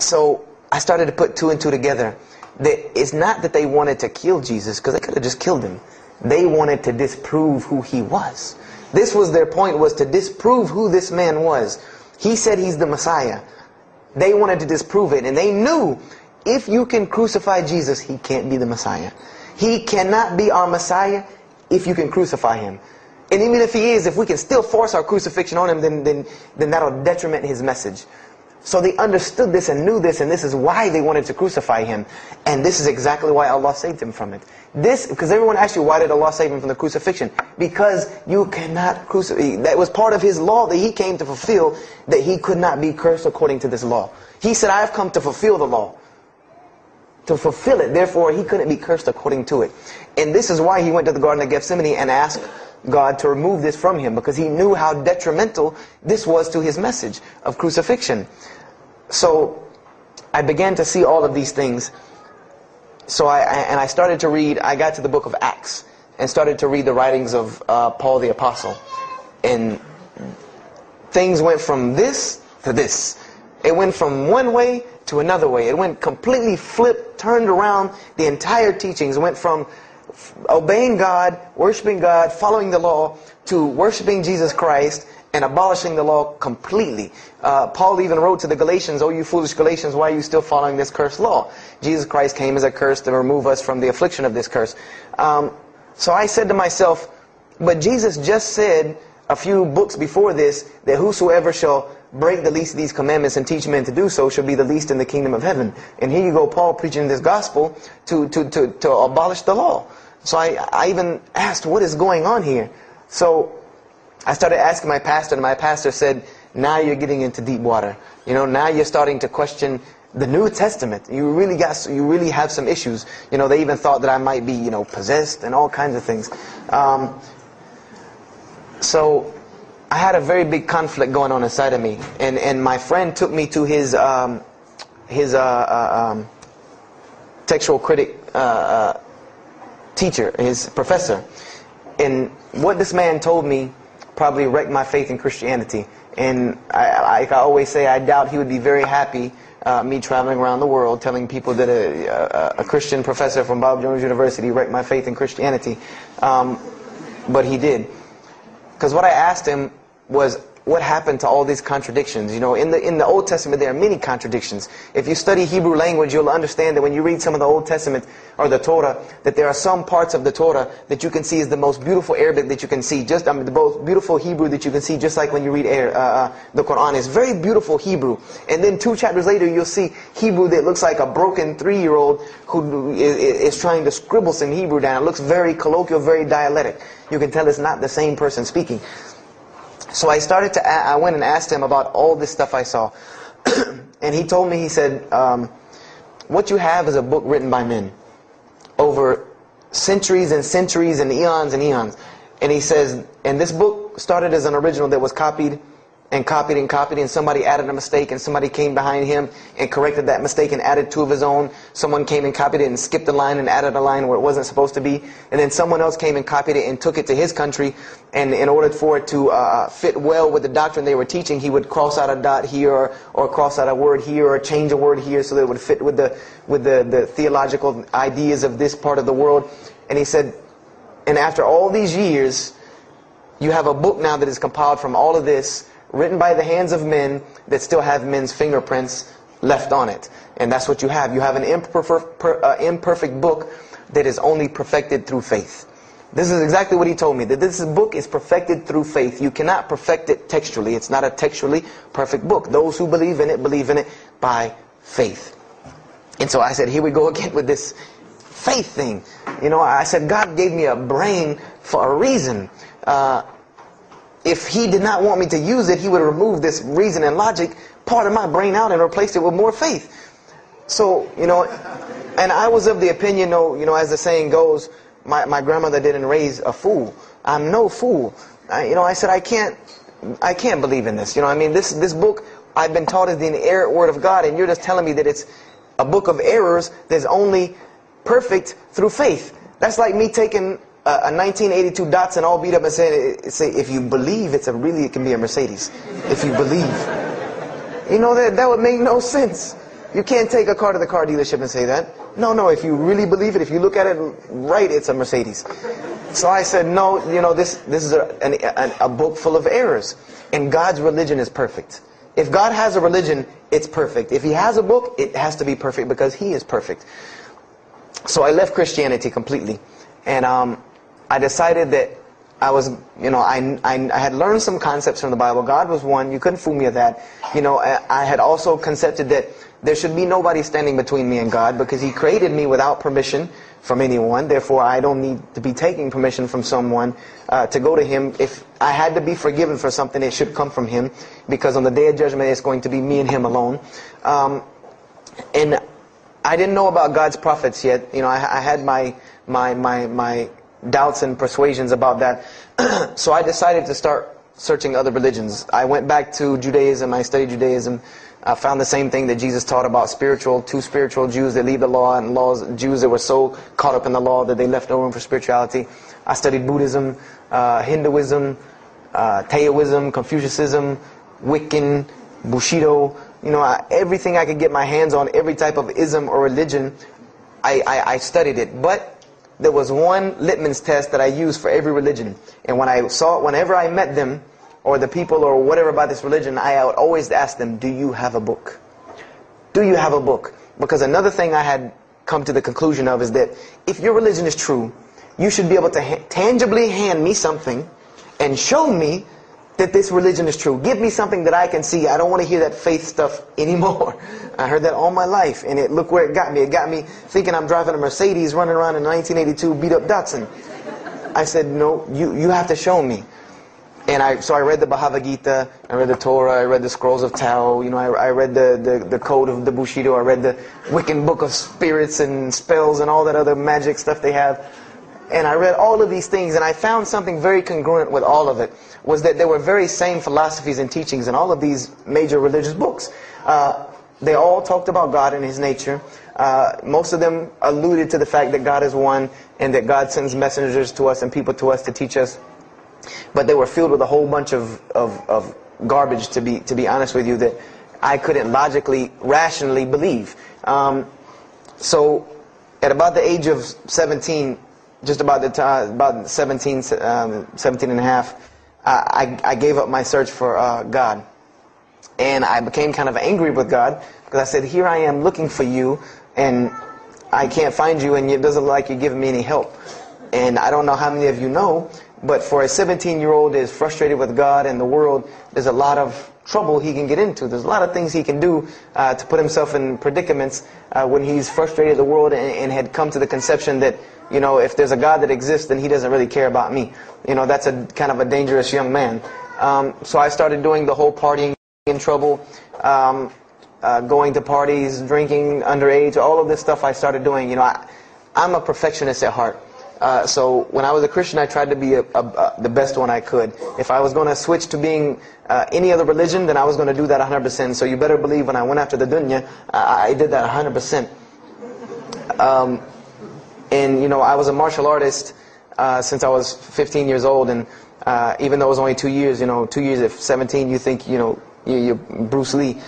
So I started to put two and two together. That it's not that they wanted to kill Jesus, because they could have just killed him. They wanted to disprove who he was. This was their point, was to disprove who this man was. He said he's the Messiah. They wanted to disprove it, and they knew if you can crucify Jesus, he can't be the Messiah. He cannot be our Messiah if you can crucify him. And even if he is, if we can still force our crucifixion on him, then that'll detriment his message. So they understood this and knew this, and this is why they wanted to crucify him. And this is exactly why Allah saved him from it. Because everyone asks you, why did Allah save him from the crucifixion? Because you cannot crucify. That was part of his law that he came to fulfill, that he could not be cursed according to this law. He said, I have come to fulfill the law. To fulfill it. Therefore, he couldn't be cursed according to it. And this is why he went to the Garden of Gethsemane and asked God to remove this from him, because he knew how detrimental this was to his message of crucifixion. So I began to see all of these things. So I started to read. I got to the book of Acts and started to read the writings of Paul the Apostle. And things went from this to this. It went from one way to another way. It went completely flipped, turned around. The entire teachings went from obeying God, worshiping God, following the law, to worshiping Jesus Christ and abolishing the law completely. Paul even wrote to the Galatians, "Oh, you foolish Galatians, why are you still following this cursed law? Jesus Christ came as a curse to remove us from the affliction of this curse." So I said to myself, but Jesus just said a few books before this that whosoever shall break the least of these commandments and teach men to do so shall be the least in the kingdom of heaven. And here you go, Paul preaching this gospel to abolish the law. So I even asked, what is going on here? So I started asking my pastor, and my pastor said, now you're getting into deep water. You know, now you're starting to question the New Testament. You really have some issues. You know, they even thought that I might be, possessed and all kinds of things. So I had a very big conflict going on inside of me, and my friend took me to his textual critic teacher, his professor. And what this man told me probably wrecked my faith in Christianity. And I always say, I doubt he would be very happy me traveling around the world telling people that a Christian professor from Bob Jones University wrecked my faith in Christianity. But he did. Because what I asked him was, what happened to all these contradictions? In the Old Testament there are many contradictions. If you study Hebrew language, you'll understand that when you read some of the Old Testament or the Torah, that there are some parts of the Torah that you can see is the most beautiful Arabic that you can see, the most beautiful Hebrew that you can see, just like when you read the Quran. It's very beautiful Hebrew. And then 2 chapters later you'll see Hebrew that looks like a broken 3-year-old who is trying to scribble some Hebrew down. It looks very colloquial, very dialectic. You can tell it's not the same person speaking. So I went and asked him about all this stuff I saw. And he told me, he said, what you have is a book written by men over centuries and centuries and eons and eons. And he says, and this book started as an original that was copied and copied and copied, and somebody added a mistake, and somebody came behind him and corrected that mistake and added 2 of his own. Someone came and copied it and skipped a line and added a line where it wasn't supposed to be. And then someone else came and copied it and took it to his country, and in order for it to fit well with the doctrine they were teaching, he would cross out a dot here or cross out a word here or change a word here so that it would fit with the theological ideas of this part of the world. And he said, and after all these years, you have a book now that is compiled from all of this, written by the hands of men that still have men's fingerprints left on it. And that's what you have. You have an imperfect book that is only perfected through faith. This is exactly what he told me, that this book is perfected through faith. You cannot perfect it textually. It's not a textually perfect book. Those who believe in it by faith. And so I said, here we go again with this faith thing. I said, God gave me a brain for a reason. If He did not want me to use it, He would remove this reason and logic part of my brain out and replace it with more faith. So, and I was of the opinion, as the saying goes, my grandmother didn't raise a fool. I'm no fool. I said, I can't believe in this. This book, I've been taught is the inerrant word of God, and you're just telling me that it's a book of errors that's only perfect through faith. That's like me taking a 1982 Datsun all beat up and say, if you believe, it can be a Mercedes. If you believe. That would make no sense. You can't take a car to the car dealership and say that. No, if you really believe it, if you look at it right, it's a Mercedes. So I said, no, this is a book full of errors. And God's religion is perfect. If God has a religion, it's perfect. If He has a book, it has to be perfect because He is perfect. So I left Christianity completely. And I decided that I was, I had learned some concepts from the Bible. God was one. You couldn't fool me with that. I had also concepted that there should be nobody standing between me and God because He created me without permission from anyone. Therefore, I don't need to be taking permission from someone to go to Him. If I had to be forgiven for something, it should come from Him, because on the day of judgment, it's going to be me and Him alone. And I didn't know about God's prophets yet. I had my doubts and persuasions about that. So I decided to start searching other religions. I went back to Judaism. I studied Judaism. I found the same thing that Jesus taught about two spiritual Jews that leave the law, and Jews that were so caught up in the law that they left no room for spirituality. I studied Buddhism, Hinduism, Taoism, Confucianism, Wiccan, Bushido. Everything I could get my hands on, every type of ism or religion, I studied it. But there was one litmus test that I used for every religion. And whenever I met them, or the people or whatever about this religion, I would always ask them, do you have a book? Do you have a book? Because another thing I had come to the conclusion of is that if your religion is true, you should be able to tangibly hand me something and show me that this religion is true. Give me something that I can see. I don't want to hear that faith stuff anymore. I heard that all my life, and look where it got me. It got me thinking I'm driving a Mercedes running around in 1982 beat-up Datsun. I said, no, you have to show me. And so I read the Bhagavad Gita, I read the Torah, I read the Scrolls of Tao, I read the Code of the Bushido, I read the Wiccan Book of Spirits and Spells and all that other magic stuff they have. And I read all of these things, and I found something very congruent with all of it, was that there were very same philosophies and teachings in all of these major religious books. They all talked about God and His nature. Most of them alluded to the fact that God is one, and that God sends messengers to us and people to us to teach us. But they were filled with a whole bunch of garbage, to be honest with you, that I couldn't logically, rationally believe. So at about the age of 17, just about the time, about 17 and a half, I gave up my search for God. And I became kind of angry with God, because I said, here I am looking for you, and I can't find you, and it doesn't look like you're giving me any help. And I don't know how many of you know, but for a 17-year-old that is frustrated with God and the world, there's a lot of trouble he can get into. There's a lot of things he can do to put himself in predicaments when he's frustrated with the world and had come to the conception that, if there's a God that exists, then He doesn't really care about me. That's a kind of a dangerous young man. So I started doing the whole partying in trouble, going to parties, drinking underage, all of this stuff I started doing. I'm a perfectionist at heart. So when I was a Christian, I tried to be the best one I could. If I was going to switch to being any other religion, then I was going to do that 100%. So you better believe when I went after the dunya, I did that 100%. And I was a martial artist since I was 15 years old. And even though it was only 2 years, 2 years at 17, you think, you're Bruce Lee.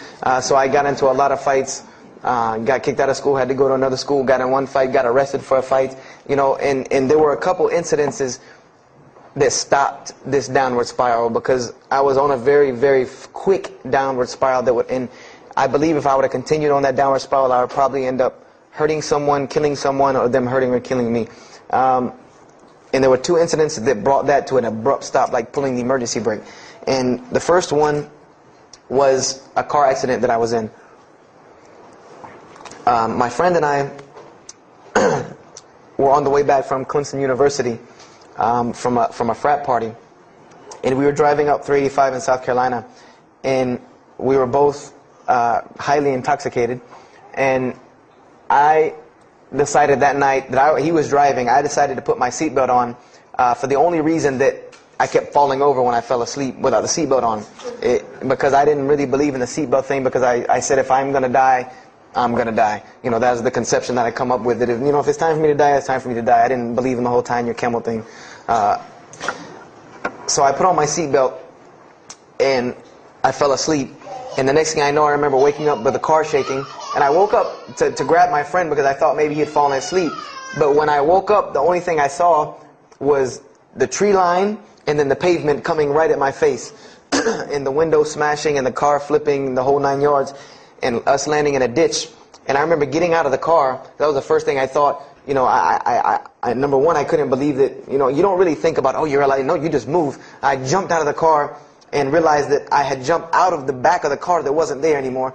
So I got into a lot of fights. Got kicked out of school, had to go to another school, got in one fight, got arrested for a fight, and there were a couple incidences that stopped this downward spiral, because I was on a very, very quick downward spiral and I believe if I would have continued on that downward spiral, I would probably end up hurting someone, killing someone, or them hurting or killing me. And there were two incidents that brought that to an abrupt stop, like pulling the emergency brake. And the first one was a car accident that I was in. My friend and I were on the way back from Clemson University from a frat party, and we were driving up 385 in South Carolina, and we were both highly intoxicated. And I decided that night that he was driving, I decided to put my seatbelt on for the only reason that I kept falling over when I fell asleep without the seatbelt on, because I didn't really believe in the seatbelt thing, because I said if I'm going to die, I'm going to die. That was the conception that I come up with. That if it's time for me to die, it's time for me to die. I didn't believe in the whole tying your camel thing. So I put on my seatbelt, and I fell asleep. And the next thing I know, I remember waking up with the car shaking. And I woke up to grab my friend because I thought maybe he had fallen asleep. But when I woke up, the only thing I saw was the tree line and then the pavement coming right at my face. And the window smashing and the car flipping, the whole 9 yards. And us landing in a ditch. And I remember getting out of the car. That was the first thing I thought. You know, number one, I couldn't believe that, you know, you don't really think about, oh, you're alive. No, you just move. I jumped out of the car and realized that I had jumped out of the back of the car that wasn't there anymore.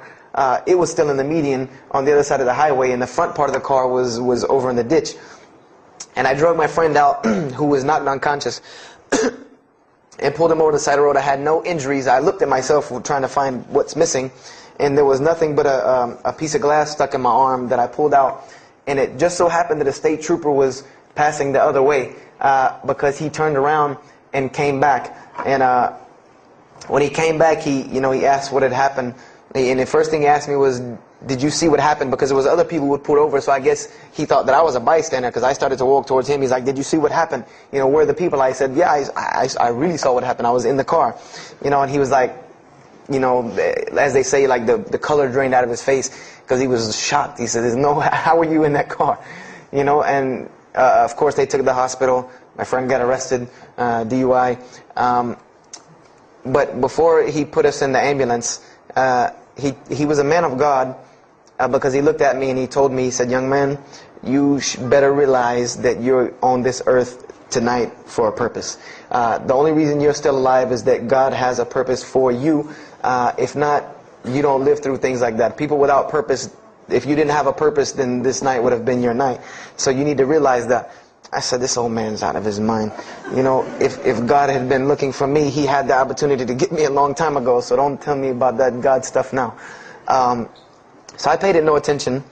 It was still in the median on the other side of the highway, and the front part of the car was over in the ditch. And I drug my friend out, who was knocked unconscious, and pulled him over the side of the road. I had no injuries. I looked at myself trying to find what's missing, and there was nothing but a piece of glass stuck in my arm that I pulled out. And it just so happened that a state trooper was passing the other way, because he turned around and came back. And when he came back, he asked what had happened. And the first thing he asked me was, did you see what happened? Because there was other people who would pull over, so I guess he thought that I was a bystander, because I started to walk towards him. He's like, did you see what happened? You know, where are the people? I said, yeah, I really saw what happened. I was in the car. You know, and he was like, you know, as they say, like the color drained out of his face, because he was shocked. He said, how were you in that car? You know, and of course they took the hospital. My friend got arrested, DUI. But before he put us in the ambulance, he was a man of God, because he looked at me and he told me, he said, young man, you better realize that you're on this earth tonight for a purpose. The only reason you're still alive is that God has a purpose for you. If not, you don't live through things like that. People without purpose, if you didn't have a purpose, then this night would have been your night. So you need to realize that. I said, this old man's out of his mind. You know, if God had been looking for me, he had the opportunity to get me a long time ago. So don't tell me about that God stuff now. So I paid it no attention.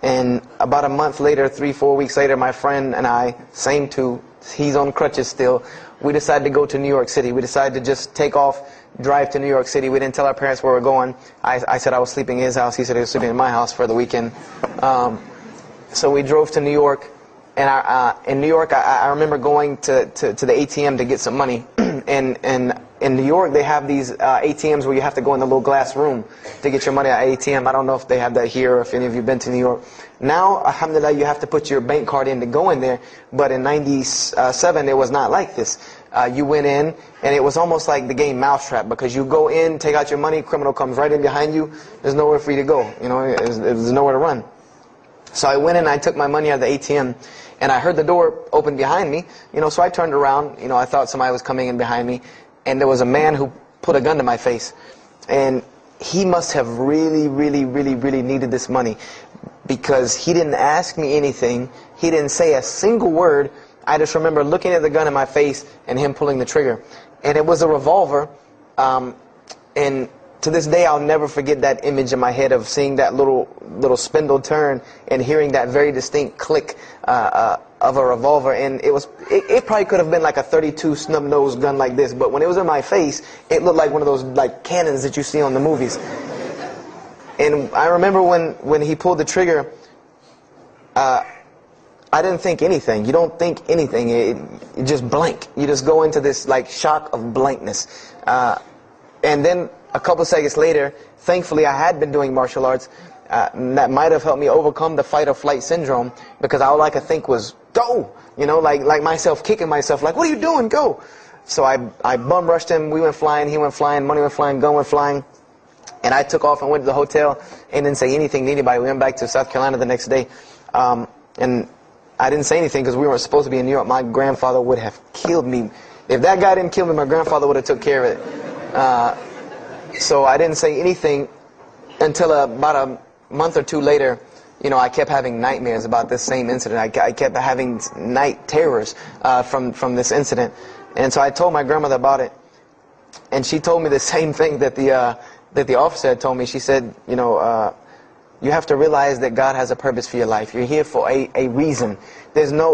And about a month later, 3-4 weeks later, my friend and I, same two, he's on crutches still, we decided to go to New York City. We decided to just take off, drive to New York City. We didn't tell our parents where we were going. I said I was sleeping in his house. He said he was sleeping in my house for the weekend. So we drove to New York. And in New York, I remember going to the ATM to get some money. And in New York, they have these ATMs where you have to go in the little glass room to get your money at ATM. I don't know if they have that here or if any of you have been to New York. Now, alhamdulillah, you have to put your bank card in to go in there. But in 97, it was not like this. You went in, and it was almost like the game Mousetrap, because you go in, take out your money, criminal comes right in behind you. There's nowhere for you to go. You know, there's nowhere to run. So I went in and I took my money out of the ATM, and I heard the door open behind me. You know, so I turned around. You know, I thought somebody was coming in behind me, and there was a man who put a gun to my face. And he must have really, really, really, really needed this money, because he didn't ask me anything. He didn't say a single word. I just remember looking at the gun in my face and him pulling the trigger. And it was a revolver. And to this day, I'll never forget that image in my head of seeing that little spindle turn and hearing that very distinct click of a revolver. And it probably could have been like a .32 snub-nosed gun like this, but when it was in my face, it looked like one of those like cannons that you see on the movies. And I remember when he pulled the trigger, I didn't think anything. You don't think anything. You just blank. You just go into this like shock of blankness. And then a couple seconds later, thankfully I had been doing martial arts. That might have helped me overcome the fight or flight syndrome, because all I could think was, go! You know, like myself kicking myself, like, what are you doing? Go! So I bum rushed him. We went flying. He went flying. Money went flying. Gun went flying. And I took off and went to the hotel and didn't say anything to anybody. We went back to South Carolina the next day. And I didn't say anything because we weren't supposed to be in New York. My grandfather would have killed me. If that guy didn't kill me, my grandfather would have took care of it. So I didn't say anything until about a month or two later. You know, I kept having nightmares about this same incident. I kept having night terrors from this incident. And so I told my grandmother about it. And she told me the same thing that the officer had told me. She said, you know, you have to realize that God has a purpose for your life. You're here for a reason.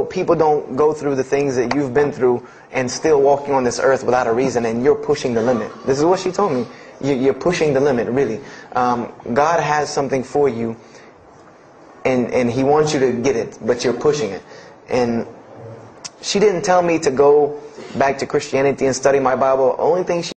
People don't go through the things that you've been through and still walking on this earth without a reason, and you're pushing the limit. This is what she told me. You're pushing the limit, really. God has something for you, and He wants you to get it, but you're pushing it. And she didn't tell me to go back to Christianity and study my Bible. Only thing she